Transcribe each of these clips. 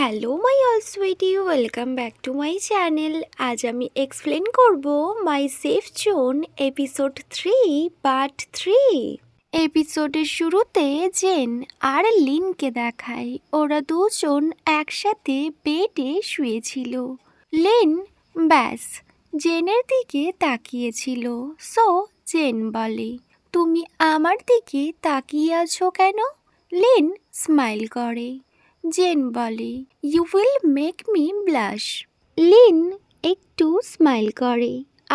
Hello my all sweety, welcome back to my channel. আজ আমি explain করব my safe zone episode 3 part 3। এপিসোডের শুরুতে জেন আর লিনকে দেখায় ওরা দুজন একসাথে বেডে শুয়েছিল। লিন ব্যাস জেনের দিকে তাকিয়েছিল। সো জেন বলে, তুমি আমার দিকে তাকিয়ে আছো কেন? লিন স্মাইল করে। জেন বলে, you will make me blush. Lin একটু স্মাইল করে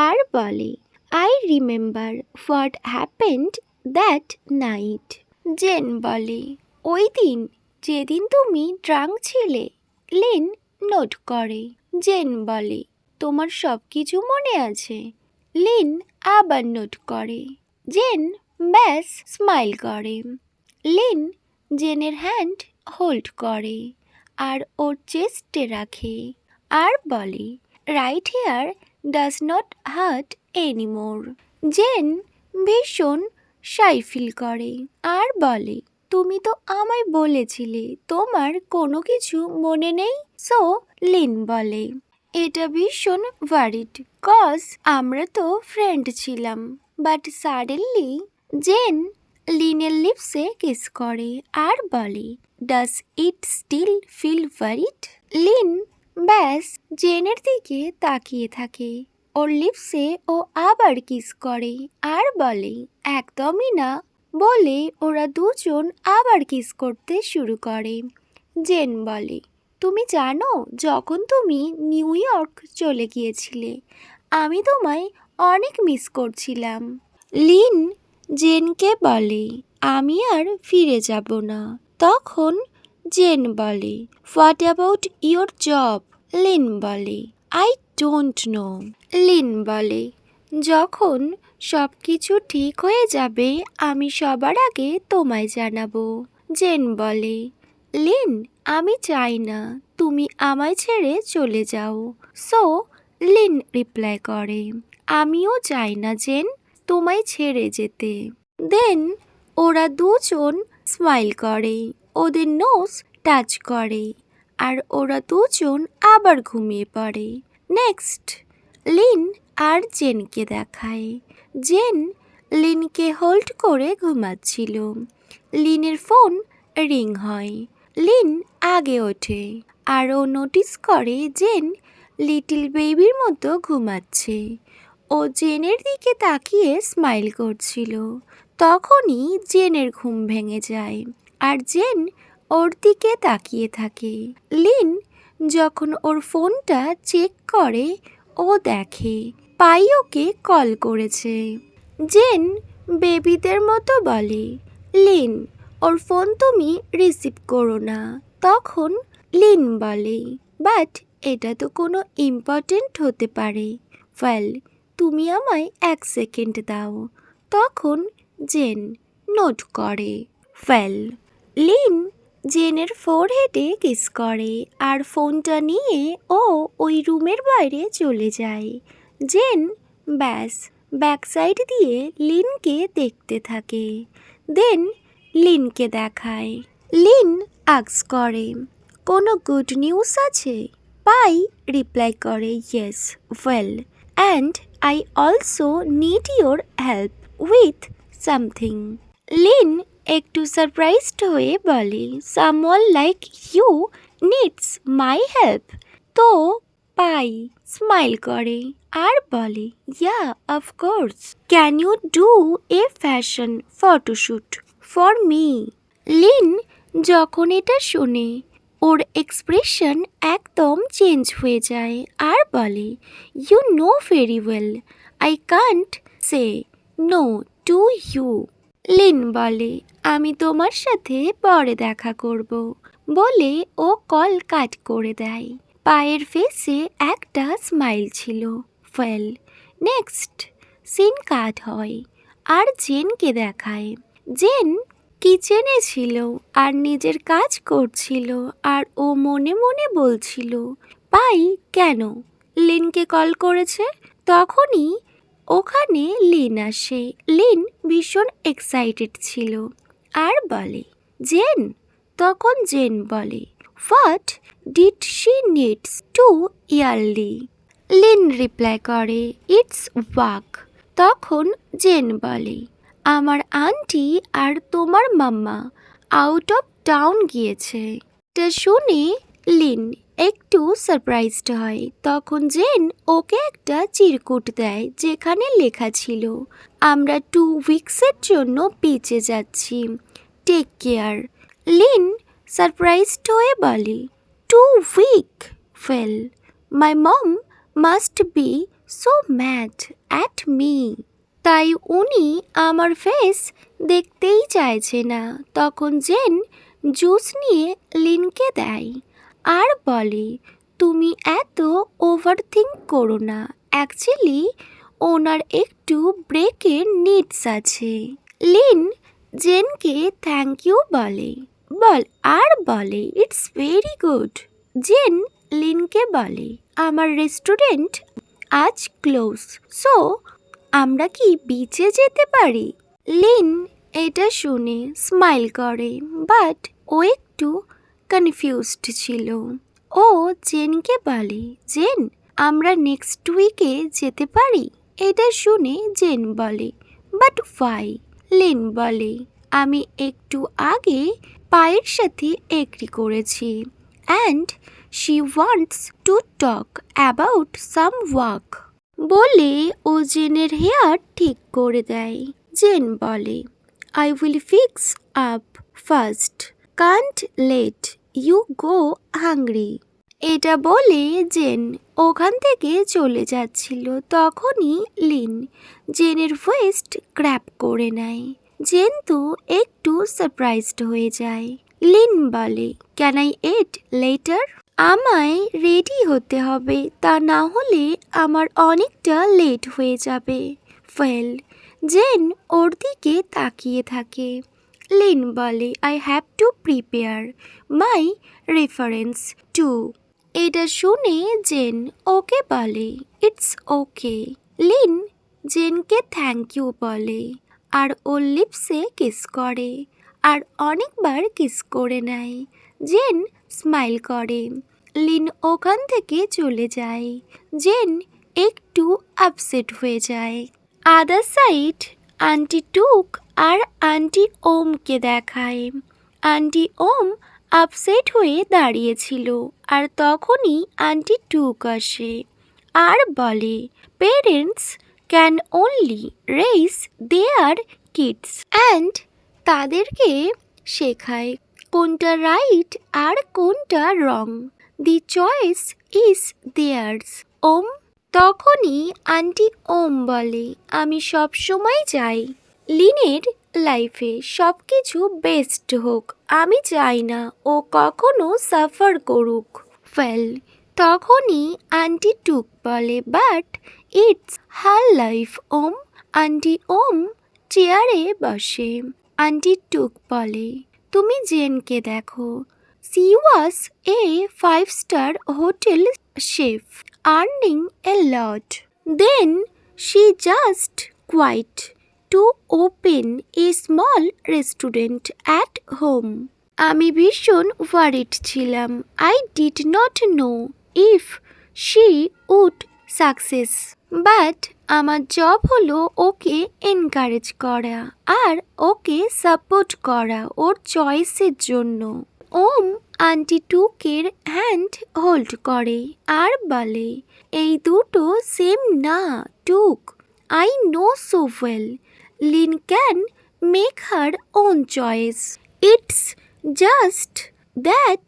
আর বলে, I remember what happened that night. Jen বলে, ওই দিন যেদিন তুমি ড্রাঙ্ক ছিলে। লিন নোট করে। জেন বলে, তোমার সব কিছু মনে আছে? লিন আবার নোট করে। জেন ব্যাস স্মাইল করে। লিন জেনের হ্যান্ড হোল্ড করে আর ওর চেস্টে রাখে আর বলে, right here does not hurt anymore. Jen ভীষণ শাই ফিল করে আর বলে, তুমি তো আমায় বলেছিলে তোমার কোনো কিছু মনে নেই। সো লিন বলে, এটা ভীষণ ওয়ারিড কজ আমরা তো ফ্রেন্ড ছিলাম। বাট সাডেনলি জেন লিনের লিপসে কিস করে আর বলে, does it still feel worried? Lin ব্যাস জেনের দিকে তাকিয়ে থাকে। ওর লিপসে ও আবার কিস করে আর বলে, একদমই না। বলে ওরা দুজন আবার কিস করতে শুরু করে। জেন বলে, তুমি জানো যখন তুমি নিউ ইয়র্ক চলে গিয়েছিলে আমি তোমায় অনেক মিস করছিলাম। লিন জেনকে বলে, আমি আর ফিরে যাব না। তখন জেন বলে, what about your job? Lin বলে, আই ডোন্ট নো। লিন বলে, যখন সব কিছু ঠিক হয়ে যাবে আমি সবার আগে তোমায় জানাবো। জেন বলে, লিন আমি চাই না তুমি আমায় ছেড়ে চলে যাও। সো লিন রিপ্লাই করে, আমিও চাই না জেন তোমায় ছেড়ে যেতে। দেন ওরা দুজন স্মাইল করে, ওদের নোজ টাচ করে আর ওরা দুজন আবার ঘুমিয়ে পড়ে। নেক্সট লিন আর জেনকে দেখায়। জেন লিনকে হোল্ড করে ঘুমাচ্ছিল। লিনের ফোন রিং হয়। লিন আগে ওঠে আর ও নোটিস করে জেন লিটল বেবির মতো ঘুমাচ্ছে। ও জেনের দিকে তাকিয়ে স্মাইল করছিল। তখনই জেনের ঘুম ভেঙে যায় আর জেন ওর দিকে তাকিয়ে থাকে। লিন যখন ওর ফোনটা চেক করে ও দেখে পাই ওকে কল করেছে। জেন বেবিদের মতো বলে, লিন ওর ফোন তুমি রিসিভ করো না। তখন লিন বলে, বাট এটা তো কোনো ইম্পর্টেন্ট হতে পারে। ওয়েল তুমি আমায় 1 সেকেন্ড দাও। তখন জেন নোট করে। ওয়েল লিন জেনের ফোরহেডে কিস করে আর ফোনটা নিয়ে ও ওই রুমের বাইরে চলে যায়। জেন ব্যাস ব্যাক সাইড দিয়ে লিনকে দেখতে থাকে। দেন লিনকে দেখায়। লিন আস্ক করে, কোনো গুড নিউজ আছে? পাই রিপ্লাই করে, yes. Well and I also need your help with something. Lin একটু সারপ্রাইজড হয়ে বলে, someone like you needs my help? তো পাই স্মাইল করে আর বলে, yeah of course, can you do a fashion photoshoot for me? Lin যখন এটা শোনে ওর এক্সপ্রেশন একদম চেঞ্জ হয়ে যায় আর বলে, you know very well I can't say no to you. Lin বলে, আমি তোমার সাথে পরে দেখা করব। বলে ও কল কাট করে দেয়। পায়ের ফেসে একটা স্মাইল ছিল। ওয়েল নেক্সট সিন কাট হয় আর জেনকে দেখায়। জেন কিচেনে ছিল আর নিজের কাজ করছিল আর ও মনে মনে বলছিল, পাই কেন লিনকে কল করেছে? তখনই ওখানে লিন আসে। লিন ভীষণ এক্সাইটেড ছিল আর বলে, জেন? তখন জেন বলে, what? Did she needs to early? Lin reply করে, ইটস ওয়াক। তখন জেন বলে, আমার আন্টি আর তোমার মাম্মা আউট অফ টাউন গিয়েছে। এটা শুনে লিন একটু সারপ্রাইজড হয়। তখন জেন ওকে একটা চিরকুট দেয় যেখানে লেখা ছিল, আমরা 2 উইকসের জন্য বিচে যাচ্ছি, টেক কেয়ার। লিন সারপ্রাইজড হয়ে বলে, 2 week? Well, my mom must be so mad at me. তাই উনি আমার ফেস দেখতেই চাইছে না। তখন জেন জুস নিয়ে লিনকে দেয় আর বলে, তুমি এত ওভার থিঙ্ক করো না, অ্যাকচুয়ালি ওনার একটু ব্রেকের নিডস আছে। লিন জেনকে থ্যাংক ইউ বলে আর বলে, ইটস ভেরি গুড। জেন লিনকে বলে, আমার রেস্টুরেন্ট আজ ক্লোজ, সো আমরা কি বিচে যেতে পারি? লিন এটা শুনে স্মাইল করে, বাট ও একটু কনফিউজড ছিল। ও জেনকে বলে, জেন আমরা নেক্সট উইকে যেতে পারি? এটা শুনে জেন বলে, বাট ওয়াই? লিন বলে, আমি একটু আগে পায়ের সাথে এগ্রি করেছি and she wants to talk about some work. বলে ও জেনের হেয়ার ঠিক করে দেয়। জেন বলে, I will fix up first, can't let you go hungry. এটা বলে জেন ওখান থেকে চলে যাচ্ছিল। তখনই লিন জেনের ওয়েস্ট গ্র্যাব করে নেয়। জেন তো একটু সারপ্রাইজড হয়ে যায়। লিন বলে, ক্যান আই এট লেটার? আমায় রেডি হতে হবে, তা না হলে আমার অনেকটা লেট হয়ে যাবে। ওয়েল, জেন ওর দিকে তাকিয়ে থাকে। লিন বলে, I have to prepare my reference too. এটা শুনে জেন ওকে বলে, ইটস ওকে। লিন জেনকে থ্যাংক ইউ বলে আর ওর লিপসে কিস করে আর অনেকবার কিস করে নেয়। জেন স্মাইল করে। লিন ওখান থেকে চলে যায়। জেন একটু আপসেট হয়ে যায়। আদার সাইড আন্টি টুক আর আন্টি ওমকে দেখায়। আন্টি ওম আপসেট হয়ে দাঁড়িয়েছিল আর তখনই আন্টি টুক আসে আর বলে, parents can only raise their kids and তাদেরকে শেখায় কোনটা রাইট আর কোনটা wrong. The choice is theirs own. তখনই আন্টি ওম বলে, আমি সব সময় চাই লিনের লাইফে সব কিছু বেস্ট হোক, আমি চাই না ও কখনো সাফার করুক। ওয়েল, তখনই আন্টি টুক বলে, but it's her life Om. Aunty Om চেয়ারে বসে। আন্টি টুক বলে, তুমি জেনকে দেখো, she was a 5-star hotel chef earning a lot, then she just quit to open a small restaurant at home. আমি ভীষণ worried ছিলাম। I did not know if she would success, but আমার job হলো ওকে encourage করা আর ওকে support করা ওর চয়েসের জন্য। ওম আন্টি টুকের হ্যান্ড হোল্ড করে আর বলে, এই দুটো সেম না Tuk, I know so well Lin can make her own choice. It's just that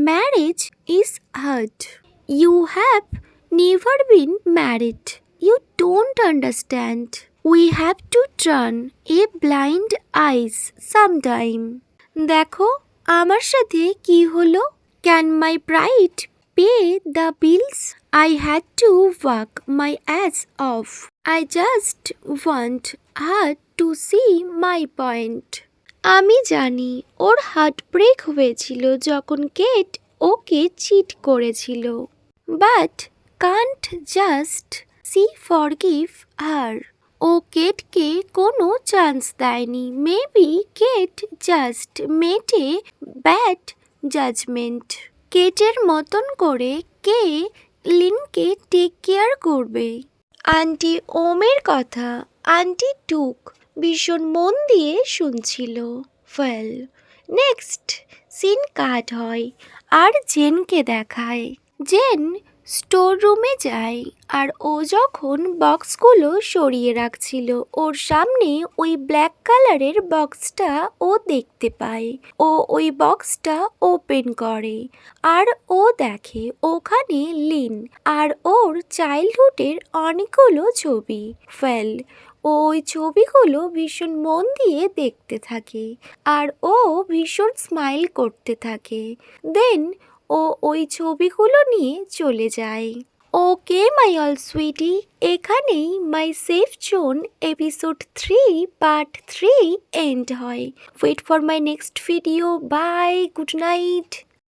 marriage is hard. You have never been married, you don't understand. We have to turn a blind eyes sometime. দেখো আমার সাথে কি হলো? Can my bride pay the bills? I had to work my ass off. I just want her to see my point. আমি জানি ওর heart break হয়েছিল যখন Kate ওকে চিট করেছিল, but can't just see forgive her. ও কেটকে কোনো chance দেয়নি। Maybe Kate just made a bad judgment. কেটের মতন করে কে লিনকে টেক কেয়ার করবে। আন্টি ওমের কথা আন্টি টুক ভীষণ মন দিয়ে শুনছিল। ওয়েল, নেক্সট সিন কাট হয় আর জেনকে দেখায়। জেন স্টোর রুমে যায় আর ও যখন বক্সগুলো সরিয়ে রাখছিল ওর সামনে ওই ব্ল্যাক কালারের বক্সটা ও দেখতে পায়। ও ওই বক্সটা ওপেন করে আর ও দেখে ওখানে লিন আর ওর চাইল্ডহুডের অনেকগুলো ছবি। ওয়েল, ও ওই ছবিগুলো ভীষণ মন দিয়ে দেখতে থাকে আর ও ভীষণ স্মাইল করতে থাকে। দেন ও ওই ছবিগুলো নিয়ে চলে যায়। ওকে মাই অল সুইটি, এখানেই my safe zone episode 3 part 3 end হয়। Wait for my next video. Bye, good night.